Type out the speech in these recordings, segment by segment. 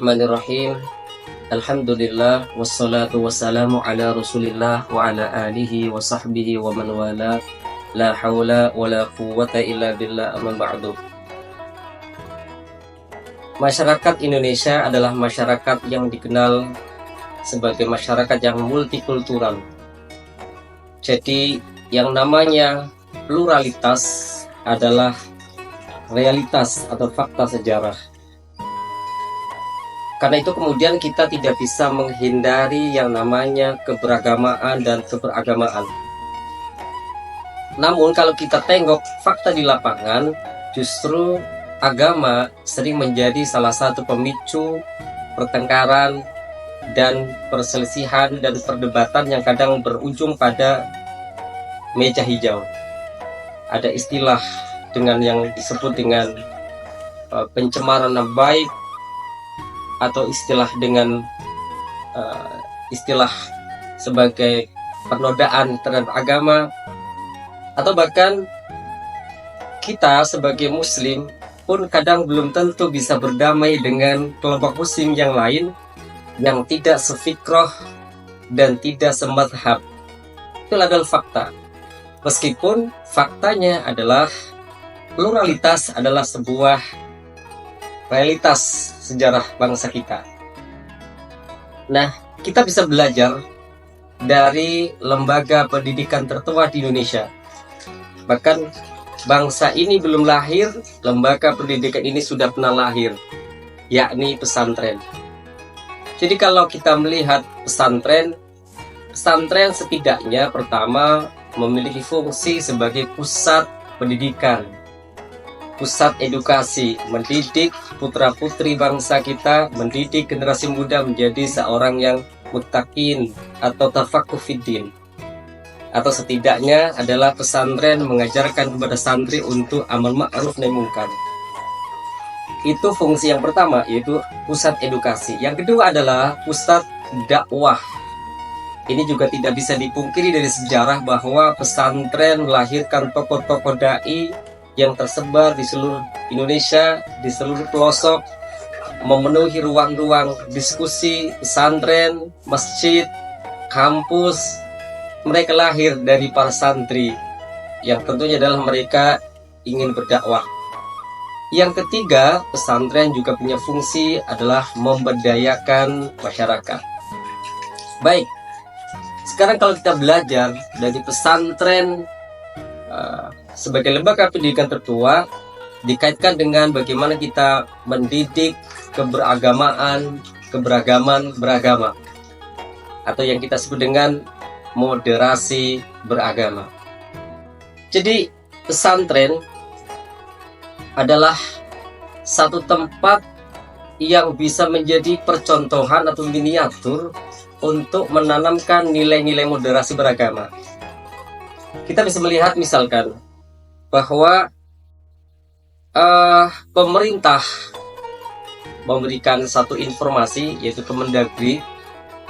Bismillahirrahmanirrahim. Alhamdulillah wassalatu wassalamu ala Rasulillah wa ala alihi wa sahbihi wa man wala. La haula wa la quwwata illa billah, amma ba'du. Masyarakat Indonesia adalah masyarakat yang dikenal sebagai masyarakat yang multikultural. Jadi yang namanya pluralitas adalah realitas atau fakta sejarah. Karena itu kemudian kita tidak bisa menghindari yang namanya keberagamaan dan keberagamaan. Namun kalau kita tengok fakta di lapangan, justru agama sering menjadi salah satu pemicu pertengkaran dan perselisihan dan perdebatan yang kadang berujung pada meja hijau. Ada istilah dengan yang disebut dengan pencemaran nama baik, atau istilah dengan istilah sebagai penodaan terhadap agama, atau bahkan kita sebagai muslim pun kadang belum tentu bisa berdamai dengan kelompok muslim yang lain yang tidak sefikroh dan tidak semadhab. Itu adalah fakta. Meskipun faktanya adalah pluralitas adalah sebuah realitas sejarah bangsa kita. Nah, kita bisa belajar dari lembaga pendidikan tertua di Indonesia. Bahkan bangsa ini belum lahir, lembaga pendidikan ini sudah pernah lahir, yakni pesantren. Jadi kalau kita melihat pesantren setidaknya pertama memiliki fungsi sebagai pusat pendidikan, pusat edukasi, mendidik putra-putri bangsa kita, mendidik generasi muda menjadi seorang yang muttaqin atau tafaqquh fiddin. Atau setidaknya adalah pesantren mengajarkan kepada santri untuk amal ma'ruf nahi munkar. Itu fungsi yang pertama, yaitu pusat edukasi. Yang kedua adalah pusat dakwah. Ini juga tidak bisa dipungkiri dari sejarah bahwa pesantren melahirkan tokoh-tokoh dai yang tersebar di seluruh Indonesia, di seluruh pelosok, memenuhi ruang-ruang diskusi, pesantren, masjid, kampus. Mereka lahir dari para santri yang tentunya adalah mereka ingin berdakwah. Yang ketiga, pesantren juga punya fungsi adalah memberdayakan masyarakat. Baik, sekarang kalau kita belajar dari pesantren sebagai lembaga pendidikan tertua, dikaitkan dengan bagaimana kita mendidik keberagaman beragama, atau yang kita sebut dengan moderasi beragama. Jadi pesantren adalah satu tempat yang bisa menjadi percontohan atau miniatur untuk menanamkan nilai-nilai moderasi beragama. Kita bisa melihat misalkan bahwa pemerintah memberikan satu informasi, yaitu Kemendagri,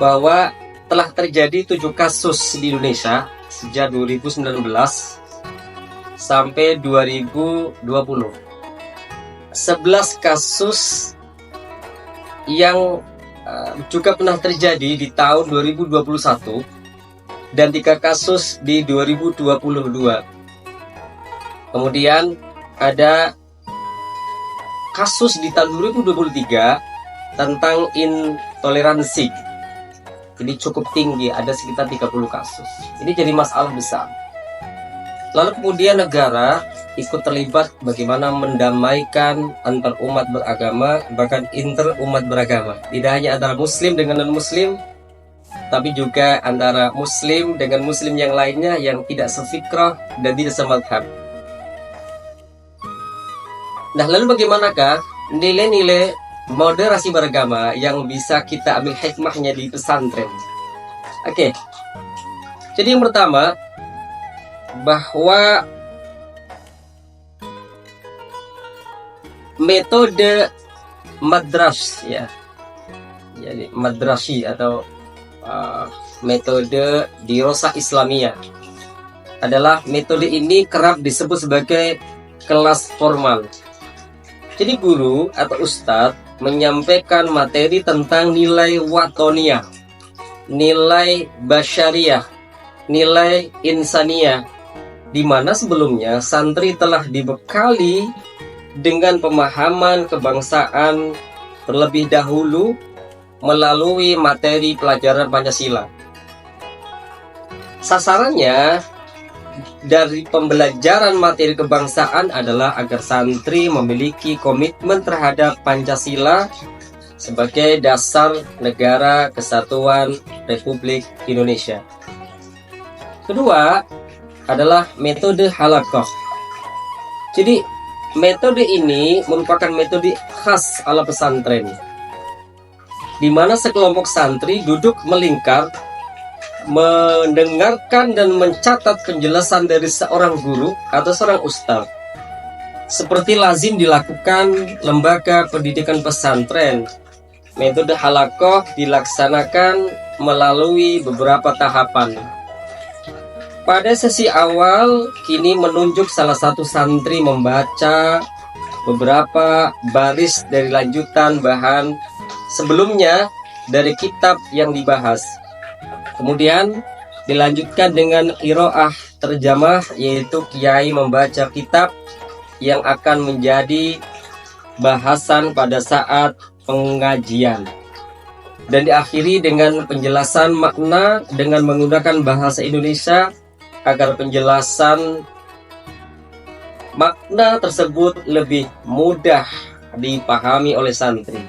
bahwa telah terjadi 7 kasus di Indonesia sejak 2019 sampai 2020. 11 kasus yang juga pernah terjadi di tahun 2021 dan 3 kasus di 2022. Kemudian ada kasus di tahun 2023 tentang intoleransi. Ini cukup tinggi, ada sekitar 30 kasus. Ini jadi masalah besar. Lalu kemudian negara ikut terlibat bagaimana mendamaikan antar umat beragama, bahkan inter umat beragama. Tidak hanya antara muslim dengan non-muslim, tapi juga antara muslim dengan muslim yang lainnya yang tidak sefikrah dan tidak semadhab. Nah, lalu bagaimanakah nilai-nilai moderasi beragama yang bisa kita ambil hikmahnya di pesantren? Oke. Jadi yang pertama, bahwa metode madras, ya, jadi madrasi atau metode dirosah Islamiyah adalah metode ini kerap disebut sebagai kelas formal. Jadi guru atau ustadz menyampaikan materi tentang nilai watonia, nilai basyariah, nilai insaniah, di mana sebelumnya santri telah dibekali dengan pemahaman kebangsaan terlebih dahulu melalui materi pelajaran Pancasila. Sasarannya dari pembelajaran materi kebangsaan adalah agar santri memiliki komitmen terhadap Pancasila sebagai dasar negara kesatuan Republik Indonesia. Kedua adalah metode halaqah. Jadi metode ini merupakan metode khas ala pesantren, di mana sekelompok santri duduk melingkar, mendengarkan dan mencatat penjelasan dari seorang guru atau seorang ustaz, seperti lazim dilakukan lembaga pendidikan pesantren. Metode halaqah dilaksanakan melalui beberapa tahapan. Pada sesi awal, kini menunjuk salah satu santri membaca beberapa baris dari lanjutan bahan sebelumnya dari kitab yang dibahas. Kemudian dilanjutkan dengan qiraah terjemah, yaitu kiai membaca kitab yang akan menjadi bahasan pada saat pengajian. Dan diakhiri dengan penjelasan makna dengan menggunakan bahasa Indonesia agar penjelasan makna tersebut lebih mudah dipahami oleh santri.